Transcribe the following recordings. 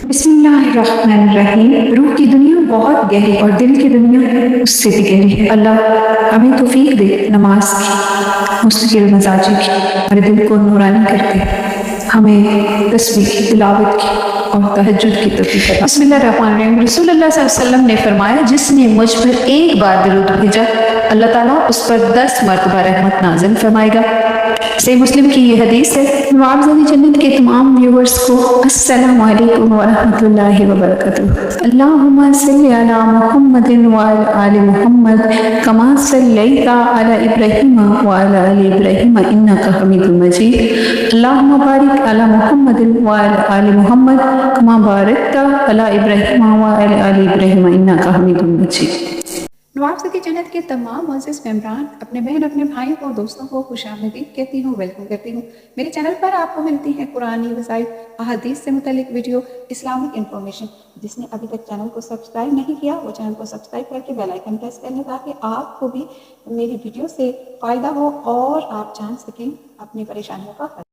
بسم اللہ الرحمن الرحیم۔ روح کی دنیا بہت گہری اور دل کی دنیا اس سے بھی گہری ہے۔ اللہ ہمیں توفیق دے نماز کی، مستقل مزاجی کی، ہمارے دل کو نورانی کر دے، ہمیں تسبیح کی، تلاوت کی اور تہجد کی توفیق عطا۔ بسم اللہ الرحمن الرحیم۔ رسول اللہ صلی اللہ علیہ وسلم نے فرمایا، جس نے مجھ پر ایک بار درود بھیجا اللہ تعالیٰ اس پر 10 مرتبہ رحمت نازل فرمائے گا۔ صحیح مسلم کی یہ حدیث ہے۔ معاوضہ جنت کے تمام ویورز کو السلام علیکم ورحمۃ اللہ وبرکاتہ۔ اللہم صلی علی محمد وعلی آل محمد کما صلیت علی ابراہیم وعلی آل ابراہیم انک حمید مجید۔ اللہم بارک علی محمد وعلی آل محمد کما بارکت علی ابراہیم وعلی آل ابراہیم انک حمید مجید۔ نوابزہ کی جنت کے تمام معزز ممبران، اپنے بہن اپنے بھائیوں اور دوستوں کو خوش آمدید کہتی ہوں، ویلکم کرتی ہوں۔ میرے چینل پر آپ کو ملتی ہیں قرآنی وظائف، احادیث سے متعلق ویڈیو، اسلامک انفارمیشن۔ جس نے ابھی تک چینل کو سبسکرائب نہیں کیا وہ چینل کو سبسکرائب کر کے بیل آئیکن پریس کر لیں تاکہ آپ کو بھی میری ویڈیو سے فائدہ ہو اور آپ جان سکیں اپنی پریشانیوں کا حل۔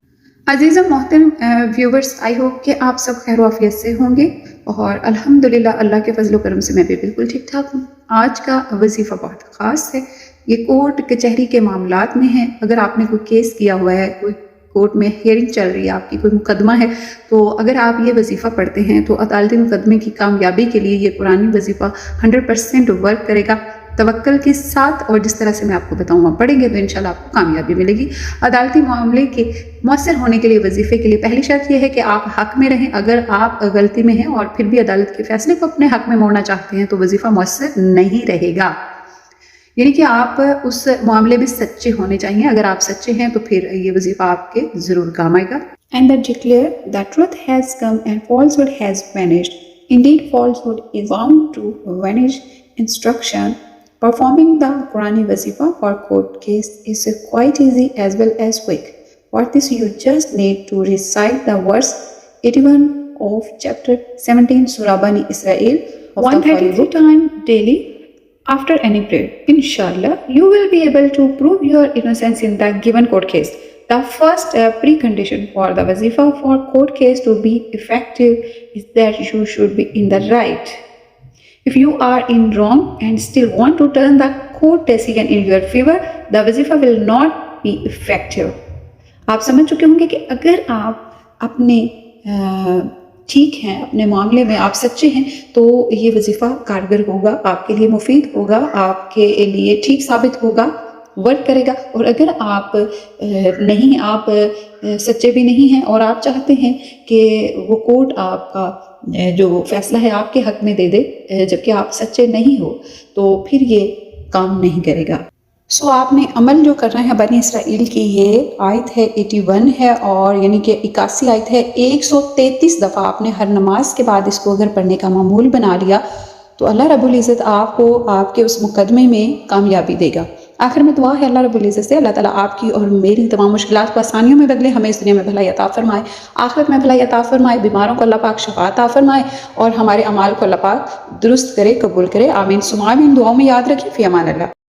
عزیز و محترم ویورز، آئی ہوپ کہ آپ سب خیر و عافیت سے ہوں گے اور الحمدللہ اللہ کے فضل و کرم سے میں بھی بالکل ٹھیک ٹھاک ہوں۔ آج کا وظیفہ بہت خاص ہے، یہ کورٹ کچہری کے معاملات میں ہے۔ اگر آپ نے کوئی کیس کیا ہوا ہے، کوئی کورٹ میں ہیئرنگ چل رہی ہے، آپ کی کوئی مقدمہ ہے، تو اگر آپ یہ وظیفہ پڑھتے ہیں تو عدالتی مقدمے کی کامیابی کے لیے یہ قرآنی وظیفہ 100% ورک کرے گا توکل کے ساتھ، اور جس طرح سے میں آپ کو بتاؤں آپ پڑھیں گے تو انشاءاللہ آپ کو کامیابی ملے گی۔ عدالتی معاملے کے مؤثر ہونے کے لیے وظیفے کے لیے پہلی شرط یہ ہے کہ آپ حق میں رہیں۔ اگر آپ غلطی میں ہیں اور پھر بھی عدالت کے فیصلے کو اپنے حق میں موڑنا چاہتے ہیں تو وظیفہ مؤثر نہیں رہے گا، یعنی کہ آپ اس معاملے میں سچے ہونے چاہیے۔ اگر آپ سچے ہیں تو پھر یہ وظیفہ آپ کے ضرور کام آئے گا۔ And that declare that truth has come and falsehood has vanished. Indeed, falsehood is bound to vanish. Instruction: performing the Qurani wazifa for court case is quite easy as well as quick. For this, you just need to recite the verse 81 of chapter 17 Surah Bani Israel 133 times daily after any prayer. Inshallah, you will be able to prove your innocence in the given court case. The first precondition for the wazifa for court case to be effective is that you should be in the right. If you are in wrong and still want to turn the court decision in your favor, the wazifa will not be effective. آپ سمجھ چکے ہوں گے کہ اگر آپ اپنے ٹھیک ہیں، اپنے معاملے میں آپ سچے ہیں تو یہ وظیفہ کارگر ہوگا، آپ کے لیے مفید ہوگا، آپ کے لیے ٹھیک ثابت ہوگا، ورک کرے گا۔ اور اگر آپ نہیں، آپ سچے بھی نہیں ہیں اور آپ چاہتے ہیں کہ وہ کورٹ آپ کا جو فیصلہ ہے آپ کے حق میں دے دے جبکہ آپ سچے نہیں ہو، تو پھر یہ کام نہیں کرے گا۔ آپ نے عمل جو کرنا ہے بنی اسرائیل کی، یہ آیت ہے 81 ہے، اور یعنی کہ 81 آیت ہے، 133 دفعہ آپ نے ہر نماز کے بعد اس کو اگر پڑھنے کا معمول بنا لیا تو اللہ رب العزت آپ کو آپ کے اس مقدمے میں کامیابی دے گا۔ آخر میں دعا ہے اللہ رب العزت سے اللہ تعالیٰ آپ کی اور میری تمام مشکلات کو آسانیوں میں بدلے، ہمیں اس دنیا میں بھلائی عطا فرمائے، آخرت میں بھلائی عطا فرمائے، بیماروں کو اللہ پاک شفا عطا فرمائے اور ہمارے اعمال کو اللہ پاک درست کرے، قبول کرے، آمین ثم آمین۔ دعاؤں میں یاد رکھیں، فی امان اللہ۔